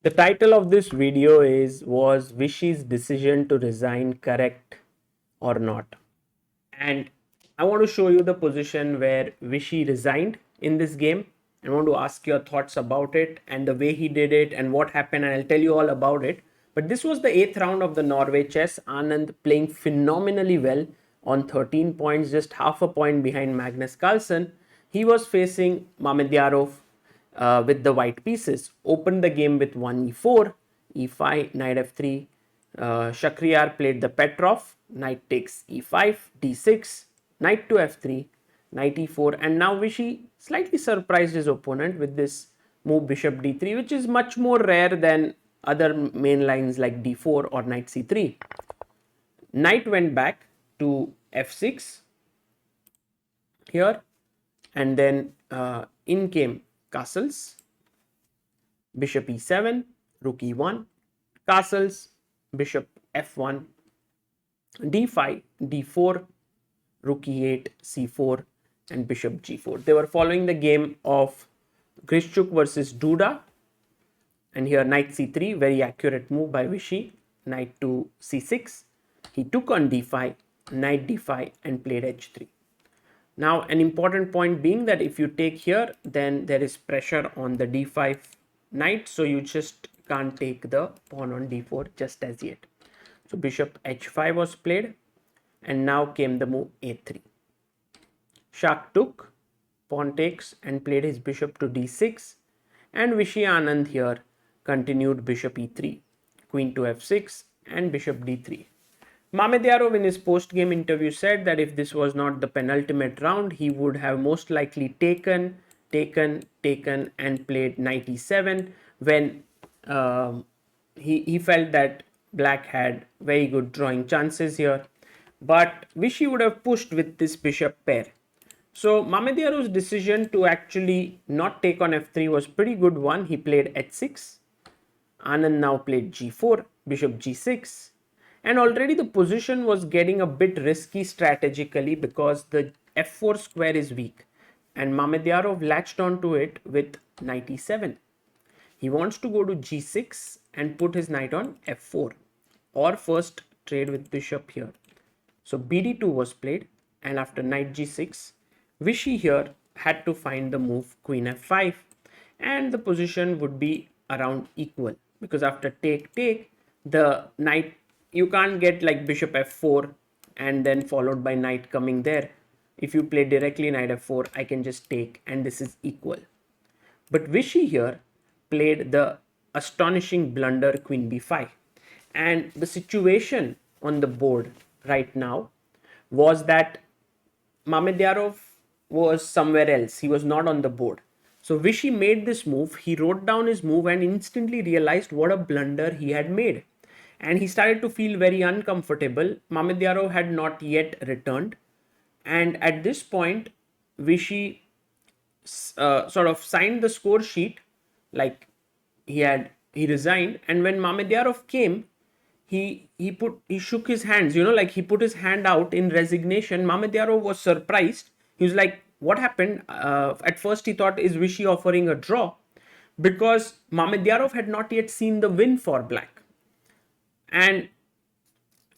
The title of this video was Vishy's decision to resign correct or not? And I want to show you the position where Vishy resigned in this game. I want to ask your thoughts about it and the way he did it and what happened, and I'll tell you all about it. But this was the 8th round of the Norway Chess. Anand playing phenomenally well on 13 points, just half a point behind Magnus Carlsen. He was facing Mamedyarov with the white pieces. Opened the game with 1 e4, e5, knight f3. Shakh played the Petrov, knight takes e5, d6, knight to f3, knight e4, and now Vishy slightly surprised his opponent with this move bishop d3, which is much more rare than other main lines like d4 or knight c3. Knight went back to f6 here, and then in came castles, bishop e7, rook e1, castles, bishop f1, d5, d4, rook e8, c4, and bishop g4. They were following the game of Grishchuk versus Duda, and here knight c3, very accurate move by Vishy. Knight to c6, he took on d5, knight d5, and played h3. Now an important point being that if you take here, then there is pressure on the d5 knight, so you just can't take the pawn on d4 just as yet. So bishop h5 was played, and now came the move a3. Shakh took, pawn takes, and played his bishop to d6, and Vishy Anand here continued bishop e3, queen to f6, and bishop d3. Mamedyarov in his post-game interview said that if this was not the penultimate round, he would have most likely taken, and played knight e7 when he felt that black had very good drawing chances here. But Vishy would have pushed with this bishop pair. So Mamedyarov's decision to actually not take on f3 was pretty good one. He played h6. Anand now played g4, bishop g6. And already the position was getting a bit risky strategically because the f4 square is weak. And Mamedyarov latched onto it with knight e7. He wants to go to g6 and put his knight on f4, or first trade with bishop here. So bd2 was played, and after knight g6, Vishy here had to find the move queen f5, and the position would be around equal, because after take, the knight, you can't get like bishop f4 and then followed by knight coming there. If you play directly knight f4, I can just take, and this is equal. But Vishy here played the astonishing blunder queen b5, and the situation on the board right now was that Mamedyarov was somewhere else. He was not on the board. So Vishy made this move. He wrote down his move and instantly realized what a blunder he had made. And he started to feel very uncomfortable. Mamedyarov had not yet returned. And at this point, Vishy sort of signed the score sheet, like he resigned. And when Mamedyarov came, he shook his hands, like he put his hand out in resignation. Mamedyarov was surprised. He was like, what happened? At first he thought, is Vishy offering a draw? Because Mamedyarov had not yet seen the win for black. And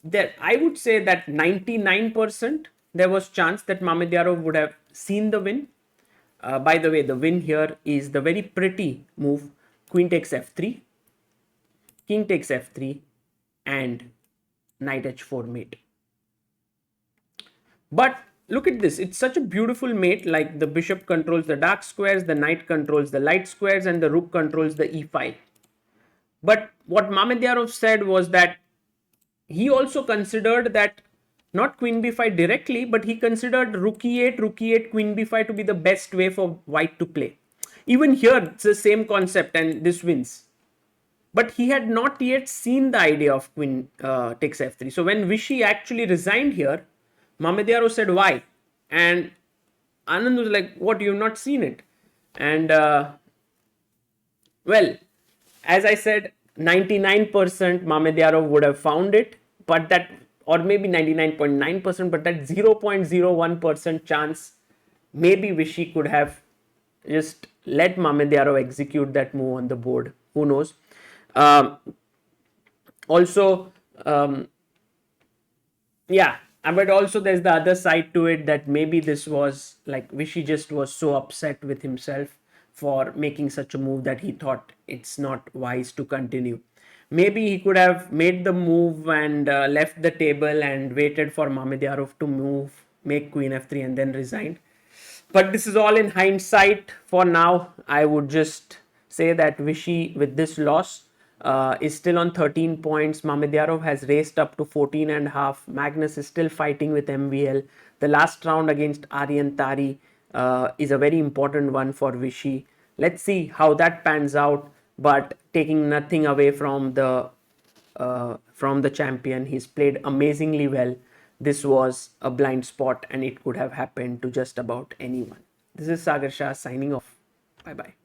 there, I would say that 99% there was chance that Mamedyarov would have seen the win. By the way, the win here is the very pretty move, queen takes f3, king takes f3, and knight h4 mate. But look at this, it's such a beautiful mate, like the bishop controls the dark squares, the knight controls the light squares, and the rook controls the e5. But what Mamedyarov said was that he also considered that not queen b5 directly, but he considered rook e8, queen b5 to be the best way for white to play. Even here, it's the same concept, and this wins. But he had not yet seen the idea of queen takes f3. So when Vishy actually resigned here, Mamedyarov said, why? And Anand was like, what, you've not seen it? And well, as I said, 99% Mamedyarov would have found it, but that, or maybe 99.9%, but that 0.01% chance, maybe Vishy could have just let Mamedyarov execute that move on the board. Who knows? Um, also, um, yeah, but also there's the other side to it, that maybe this was like Vishy just was so upset with himself for making such a move that he thought it's not wise to continue. Maybe he could have made the move and left the table and waited for Mamedyarov to move, make queen f3 and then resigned. But this is all in hindsight. For now, I would just say that Vishy, with this loss, is still on 13 points. Mamedyarov has raced up to 14 and a half. Magnus is still fighting with MVL. The last round against Aryan Tari is a very important one for Vishy. Let's see how that pans out. But taking nothing away from the champion, he's played amazingly well. This was a blind spot and it could have happened to just about anyone. This is Sagar Shah signing off. Bye bye.